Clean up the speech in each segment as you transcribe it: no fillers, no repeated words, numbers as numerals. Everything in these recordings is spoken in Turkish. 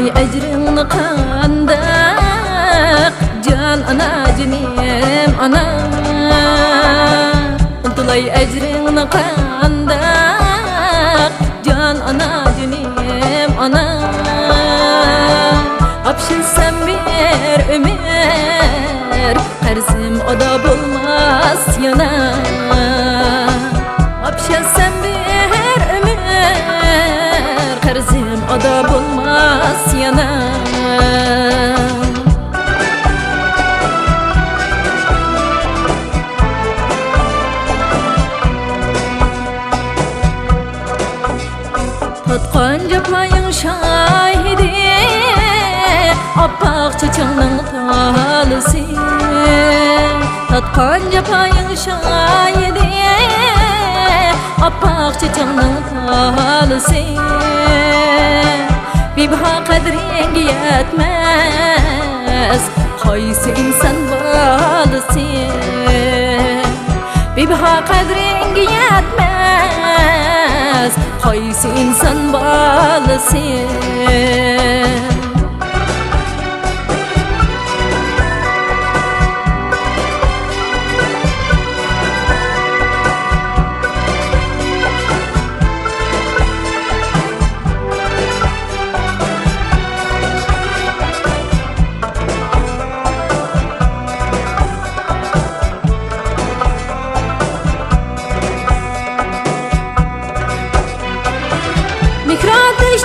Untulay ecrini kandak can ana cinim ana. Untulay ecrini kandak can ana cinim ana. Apşilsem bir ömür Karzım o da bulmaz yana. Apşilsem bir ömür Karzım o da bulmaz yana. Tatkan japayın şahidi Appak çiçeğinin talısı. Tatkan japayın şahidi Appak çiçeğinin talısı. Bibaha kadrin yetmez Haysi insan balısı. Bibaha kadrin yetmez Haysi insan balısı.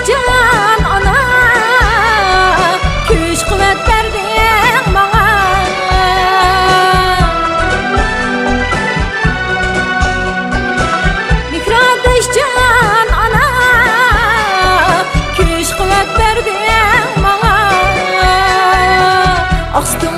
Can ana güç kuvvet verdin bana. Mikrodeş can ana güç kuvvet verdin bana. Astım